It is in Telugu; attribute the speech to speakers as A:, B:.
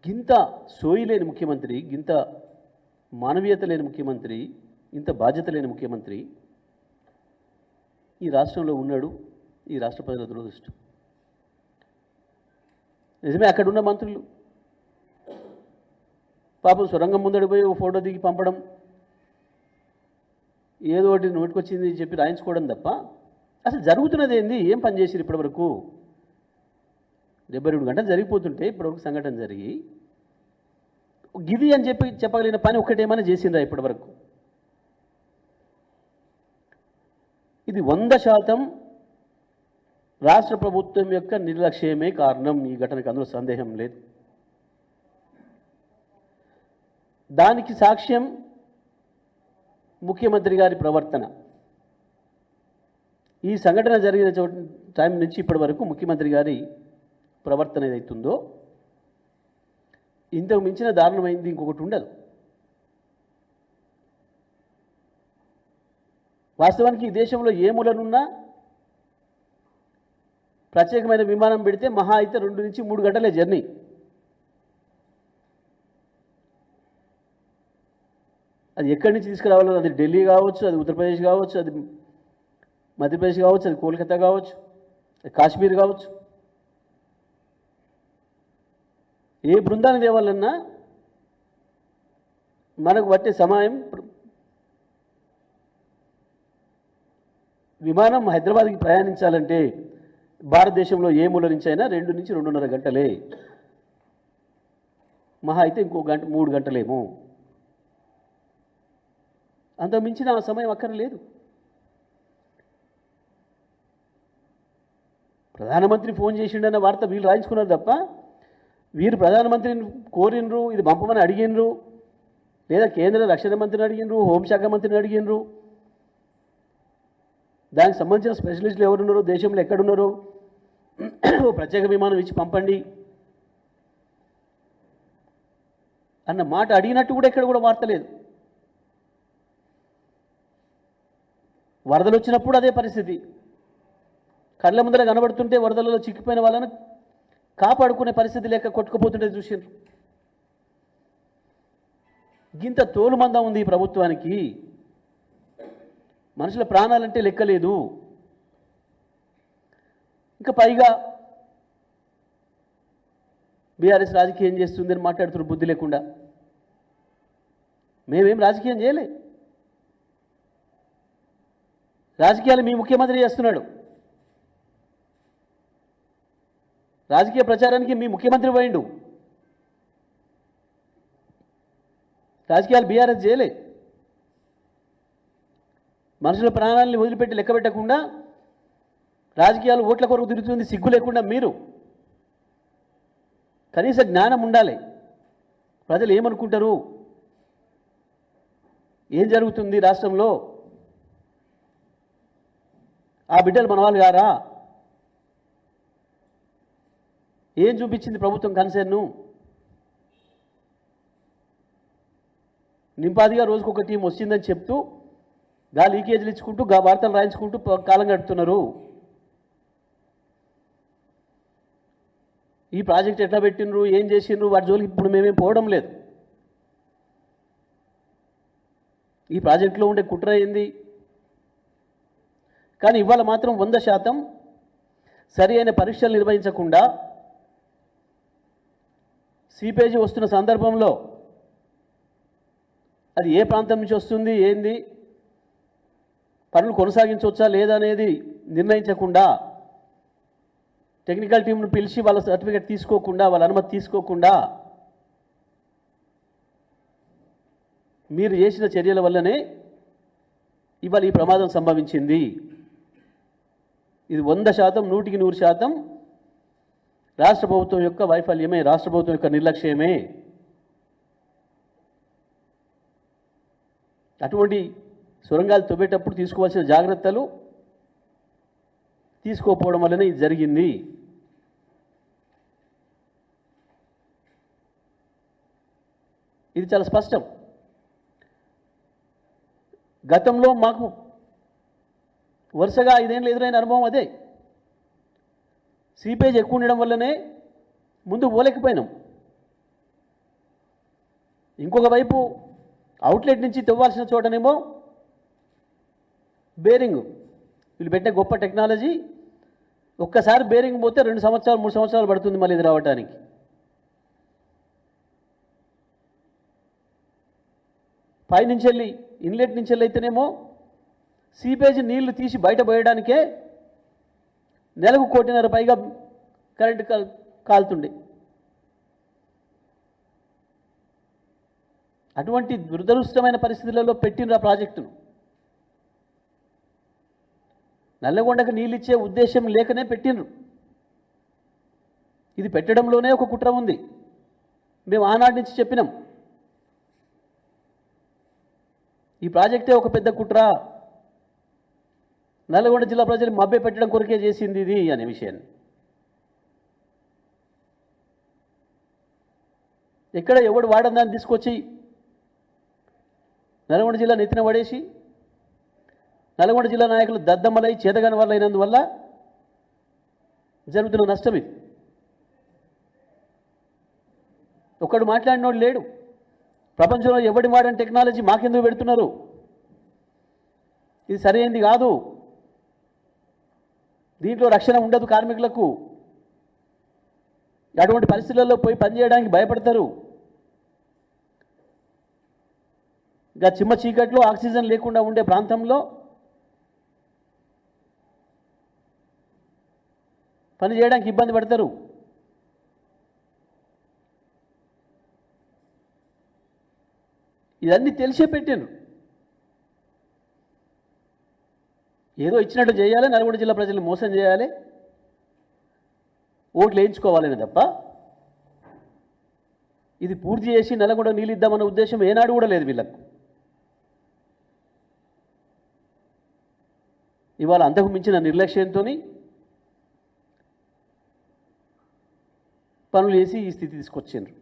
A: గింత సోయి లేని ముఖ్యమంత్రి, గింత మానవీయత లేని ముఖ్యమంత్రి, ఇంత బాధ్యత లేని ముఖ్యమంత్రి ఈ రాష్ట్రంలో ఉన్నాడు. ఈ రాష్ట్ర ప్రజల దురదృష్టం. నిజమే, అక్కడున్న మంత్రులు పాపం సొరంగం ముందడి పోయి ఓ ఫోటో దిగి పంపడం, ఏదో ఒకటి నోటికొచ్చింది చెప్పి రాయించుకోవడం తప్ప అసలు జరుగుతున్నది ఏంది? ఏం పని చేసిరు ఇప్పటివరకు? 72 గంటలు జరిగిపోతుంటే ఇప్పటివరకు సంఘటన జరిగి గిది అని చెప్పగలిగిన పని ఒక్కటేమైనా చేసిండ్రా ఇప్పటివరకు? ఇది 100% రాష్ట్ర ప్రభుత్వం యొక్క నిర్లక్ష్యమే కారణం. ఈ ఘటనకు అందులో సందేహం లేదు. దానికి సాక్ష్యం ముఖ్యమంత్రి గారి ప్రవర్తన. ఈ సంఘటన జరిగిన టైం నుంచి ఇప్పటి వరకు ముఖ్యమంత్రి గారి ప్రవర్తన ఏదైతుందో ఇంతకు మించిన దారుణమైంది ఇంకొకటి ఉండదు. వాస్తవానికి ఈ దేశంలో ఏ మూలనున్నా ప్రత్యేకమైన విమానం పెడితే మహా అయితే 2 నుంచి 3 గంటలే జర్నీ. అది ఎక్కడి నుంచి తీసుకురావాలో, అది ఢిల్లీ కావచ్చు, అది ఉత్తరప్రదేశ్ కావచ్చు, అది మధ్యప్రదేశ్ కావచ్చు, అది కోల్కతా కావచ్చు, అది కాశ్మీర్ కావచ్చు, ఏ బృందాన్ని తేవాలన్నా మనకు పట్టే సమయం, విమానం హైదరాబాద్కి ప్రయాణించాలంటే భారతదేశంలో ఏ మూల నుంచి అయినా 2 నుంచి 2.5 గంటలే, మహా అయితే ఇంకో గంట 3 గంటలేమో, అంత మించిన ఆ సమయం అక్కర్లేదు. ప్రధానమంత్రి ఫోన్ చేసిండన్న వార్త వీళ్ళు రాయించుకున్నారు తప్ప వీరు ప్రధానమంత్రిని కోరినరు, ఇది పంపమని అడిగినరు, లేదా కేంద్ర రక్షణ మంత్రిని అడిగినరు, హోంశాఖ మంత్రిని అడిగినరు, దానికి సంబంధించిన స్పెషలిస్టులు ఎవరున్నారో, దేశంలో ఎక్కడున్నారో ప్రత్యేక విమానం ఇచ్చి పంపండి అన్న మాట అడిగినట్టు కూడా ఎక్కడ కూడా వార్త లేదు. వరదలు వచ్చినప్పుడు అదే పరిస్థితి. కళ్ళ ముందర కనబడుతుంటే వరదలలో చిక్కిపోయిన వాళ్ళను కాపాడుకునే పరిస్థితి లేక కొట్టుకుపోతుంటే చూసిండ్రు. గింత తోలుమందం ఉంది ఈ ప్రభుత్వానికి. మనుషుల ప్రాణాలంటే లెక్కలేదు. ఇంకా పైగా బీఆర్ఎస్ రాజకీయం చేస్తుందని మాట్లాడుతున్నారు బుద్ధి లేకుండా. మేమేం రాజకీయం చేయలే. రాజకీయాలు మీ ముఖ్యమంత్రి చేస్తున్నాడు. రాజకీయ ప్రచారానికి మీ ముఖ్యమంత్రి పోయిండు. రాజకీయాలు బీఆర్ఎస్ చేయలే. మనుషుల ప్రాణాలని వదిలిపెట్టి లెక్క పెట్టకుండా రాజకీయాలు ఓట్ల కొరకు తిరుగుతుంది సిగ్గు లేకుండా మీరు. కనీస జ్ఞానం ఉండాలి. ప్రజలు ఏమనుకుంటారు, ఏం జరుగుతుంది రాష్ట్రంలో, ఆ బిడ్డలు మన వాళ్ళు గారా, ఏం చూపించింది ప్రభుత్వం కన్సర్ను? నింపాదిగా రోజుకొక టీం వచ్చిందని చెప్తూ గా లీకేజీలు ఇచ్చుకుంటూ గా వార్తలు రాయించుకుంటూ కాలం గడుపుతున్నారు. ఈ ప్రాజెక్ట్ ఎట్లా పెట్టినరు, ఏం చేసిండ్రు, వాటి జోలికి ఇప్పుడు మేమేం పోవడం లేదు. ఈ ప్రాజెక్టులో ఉండే కుట్ర ఏంది? కానీ ఇవాళ మాత్రం 100% సరి అయిన పరీక్షలు నిర్వహించకుండా సీపేజీ వస్తున్న సందర్భంలో అది ఏ ప్రాంతం నుంచి వస్తుంది, ఏంది, పనులు కొనసాగించవచ్చా లేదా అనేది నిర్ణయించకుండా, టెక్నికల్ టీంను పిలిచి వాళ్ళ సర్టిఫికేట్ తీసుకోకుండా, వాళ్ళ అనుమతి తీసుకోకుండా మీరు చేసిన చర్యల వల్లనే ఇవాళ ఈ ప్రమాదం సంభవించింది. ఇది 100%, 100% రాష్ట్ర ప్రభుత్వం యొక్క వైఫల్యమే, రాష్ట్ర ప్రభుత్వం యొక్క నిర్లక్ష్యమే. అటువంటి సొరంగాలు తవ్వేటప్పుడు తీసుకోవాల్సిన జాగ్రత్తలు తీసుకోకపోవడం వల్లనే ఇది జరిగింది. ఇది చాలా స్పష్టం. గతంలో మాకు వరుసగా 5 ఏళ్ళు ఎదురైన అనుభవం అదే. సీపేజ్ ఎక్కువ ఉండడం వల్లనే ముందు పోలేకపోయినాం. ఇంకొక వైపు అవుట్లెట్ నుంచి తెవ్వాల్సిన చోటనేమో బేరింగ్, వీళ్ళు పెట్టే గొప్ప టెక్నాలజీ. ఒక్కసారి బేరింగ్ పోతే 2 సంవత్సరాలు 3 సంవత్సరాలు పడుతుంది మళ్ళీ ఇది రావడానికి. పైనుంచి వెళ్ళి ఇన్లెట్ నుంచి వెళ్ళి అయితేనేమో సీపేజ్ నీళ్లు తీసి బయట పోయడానికే నెలకు 1.5 కోటి పైగా కరెంటు కాలుతుండే. అటువంటి దురదృష్టమైన పరిస్థితులలో పెట్టిన ప్రాజెక్టును నల్లగొండకు నీళ్ళు ఇచ్చే ఉద్దేశం లేకనే పెట్టినరు. ఇది పెట్టడంలోనే ఒక కుట్ర ఉంది. మేము ఆనాటి నుంచి చెప్పినాం, ఈ ప్రాజెక్టే ఒక పెద్ద కుట్ర, నల్లగొండ జిల్లా ప్రజలు మభ్య పెట్టడం కొరకే చేసింది ఇది అనే విషయాన్ని. ఎక్కడ ఎవడు వాడని దాన్ని తీసుకొచ్చి నల్గొండ జిల్లా నెత్తిన పడేసి నల్గొండ జిల్లా నాయకులు దద్దమ్మలై చేతగాని వాళ్ళు అయినందువల్ల జరుగుతున్న నష్టం ఇది. ఒక్కడు మాట్లాడినోడు లేడు. ప్రపంచంలో ఎవడి వాడని టెక్నాలజీ మాకెందుకు పెడుతున్నారు, ఇది సరైనది కాదు, దీంట్లో రక్షణ ఉండదు కార్మికులకు, అటువంటి పరిస్థితుల్లో పోయి పనిచేయడానికి భయపడతారు, ఇంకా చిమ్మ చీకట్లో ఆక్సిజన్ లేకుండా ఉండే ప్రాంతంలో పని చేయడానికి ఇబ్బంది పడతారు. ఇదన్నీ తెలిసే పెట్టాను. ఏదో ఇచ్చినట్టు చేయాలి, నల్గొండ జిల్లా ప్రజలను మోసం చేయాలి, ఓట్లు వేయించుకోవాలని తప్ప ఇది పూర్తి చేసి నల్గొండ నీళ్ళు ఇద్దామన్న ఉద్దేశం ఏనాడు కూడా లేదు వీళ్ళకు. ఇవాళ అంతకు మించిన నిర్లక్ష్యంతో పనులు చేసి ఈ స్థితి తీసుకొచ్చిండ్రు.